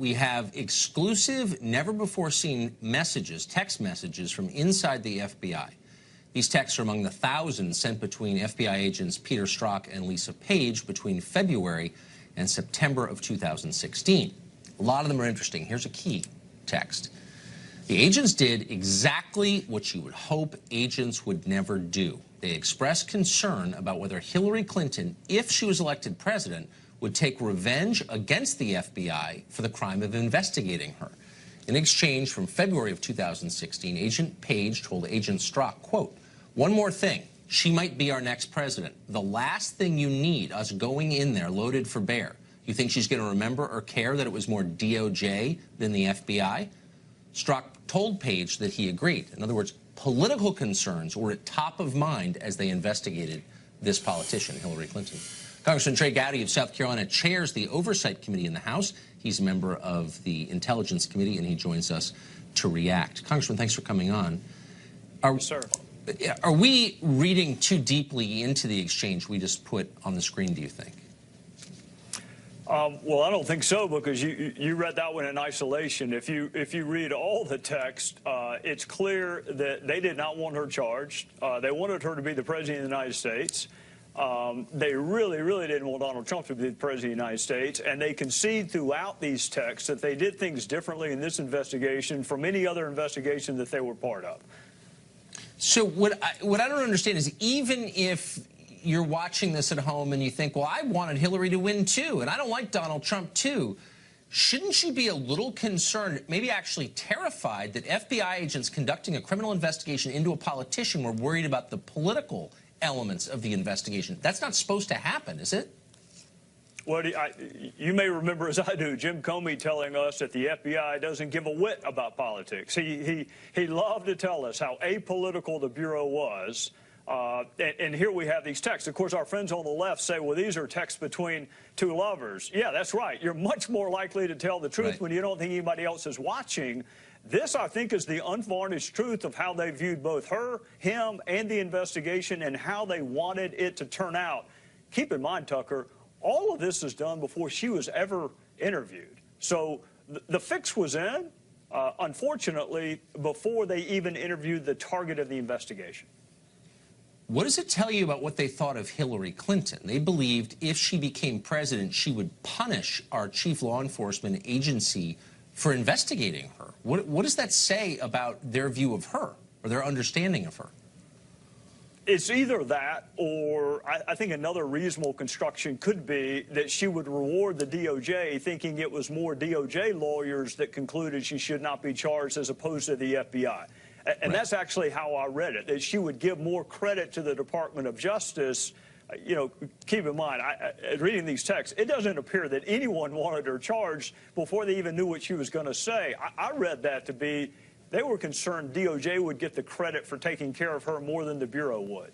we have exclusive, never-before-seen messages, text messages from inside the FBI. These texts are among the thousands sent between FBI agents Peter Strzok and Lisa Page between February and September of 2016. A lot of them are interesting. Here's a key text. The agents did exactly what you would hope agents would never do. They expressed concern about whether Hillary Clinton, if she was elected president, would take revenge against the FBI for the crime of investigating her. In exchange, from February of 2016, Agent Page told Agent Strzok, quote, "One more thing. She might be our next president. The last thing you need, us going in there loaded for bear. You think she's going to remember or care that it was more DOJ than the FBI?" Strzok told Page that he agreed. In other words, political concerns were at top of mind as they investigated this politician, Hillary Clinton. Congressman Trey Gowdy of South Carolina chairs the Oversight Committee in the House. He's a member of the Intelligence Committee, and he joins us to react. Congressman, thanks for coming on. Sir. Are we reading too deeply into the exchange we just put on the screen, do you think? Well, I don't think so, because you read that one in isolation. If you read all the text, it's clear that they did not want her charged. They wanted her to be the president of the United States. They really didn't want Donald Trump to be the president of the United States, and they concede throughout these texts that they did things differently in this investigation from any other investigation that they were part of. So what I don't understand is, even if you're watching this at home and you think, well, I wanted Hillary to win too, and I don't like Donald Trump too, shouldn't you be a little concerned, maybe actually terrified, that FBI agents conducting a criminal investigation into a politician were worried about the political elements of the investigation? That's not supposed to happen, is it? Well, you may remember, as I do, Jim Comey telling us that the FBI doesn't give a whit about politics. He loved to tell us how apolitical the Bureau was. And here we have these texts. Of course, our friends on the left say, well, these are texts between two lovers. Yeah, that's right. You're much more likely to tell the truth when you don't think anybody else is watching. This, I think, is the unvarnished truth of how they viewed both her, him, and the investigation, and how they wanted it to turn out. Keep in mind, Tucker, all of this is done before she was ever interviewed. So the fix was in, unfortunately, before they even interviewed the target of the investigation. What does it tell you about what they thought of Hillary Clinton? They believed if she became president, she would punish our chief law enforcement agency for investigating her. What does that say about their view of her or their understanding of her? It's either that, or I think another reasonable construction could be that she would reward the DOJ, thinking it was more DOJ lawyers that concluded she should not be charged as opposed to the FBI. And that's actually how I read it, that she would give more credit to the Department of Justice. You know, keep in mind, reading these texts, it doesn't appear that anyone wanted her charged before they even knew what she was going to say. I read that to be they were concerned DOJ would get the credit for taking care of her more than the Bureau would.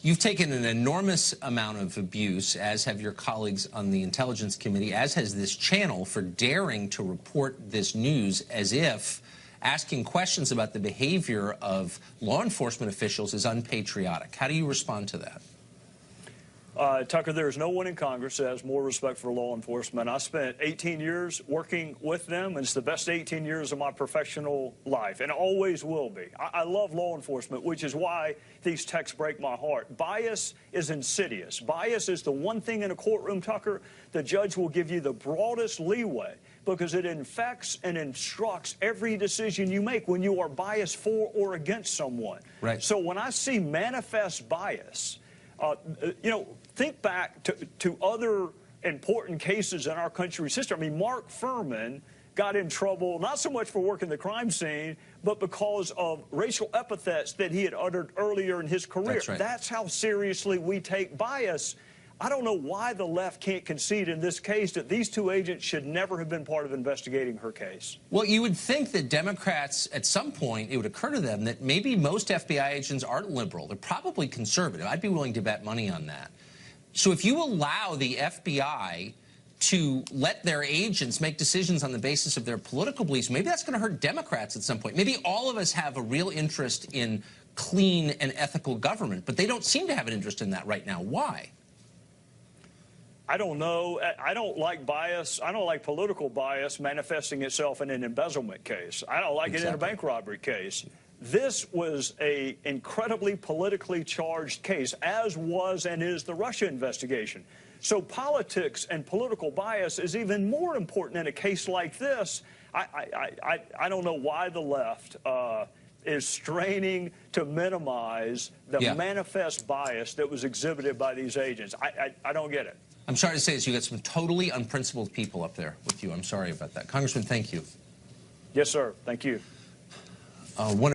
You've taken an enormous amount of abuse, as have your colleagues on the Intelligence Committee, as has this channel, for daring to report this news as if asking questions about the behavior of law enforcement officials is unpatriotic. How do you respond to that? Tucker, there is no one in Congress that has more respect for law enforcement. I spent 18 years working with them, and it's the best 18 years of my professional life, and always will be. I love law enforcement, which is why these texts break my heart. Bias is insidious. Bias is the one thing in a courtroom, Tucker, the judge will give you the broadest leeway, because it infects and instructs every decision you make when you are biased for or against someone. Right. So when I see manifest bias, you know, think back to other important cases in our country's history. I mean, Mark Furman got in trouble not so much for working the crime scene, but because of racial epithets that he had uttered earlier in his career. That's right. That's how seriously we take bias. I don't know why the left can't concede in this case that these two agents should never have been part of investigating her case. Well, you would think that Democrats, at some point, it would occur to them that maybe most FBI agents aren't liberal. They're probably conservative. I'd be willing to bet money on that. So if you allow the FBI to let their agents make decisions on the basis of their political beliefs, maybe that's going to hurt Democrats at some point. Maybe all of us have a real interest in clean and ethical government, but they don't seem to have an interest in that right now. Why? I don't know. I don't like bias. I don't like political bias manifesting itself in an embezzlement case. I don't like it in a bank robbery case. This was an incredibly politically charged case, as was and is the Russia investigation. So politics and political bias is even more important in a case like this. I don't know why the left is straining to minimize the manifest bias that was exhibited by these agents. I don't get it. I'm sorry to say this. You got some totally unprincipled people up there with you. I'm sorry about that. Congressman, thank you. Yes, sir. Thank you. One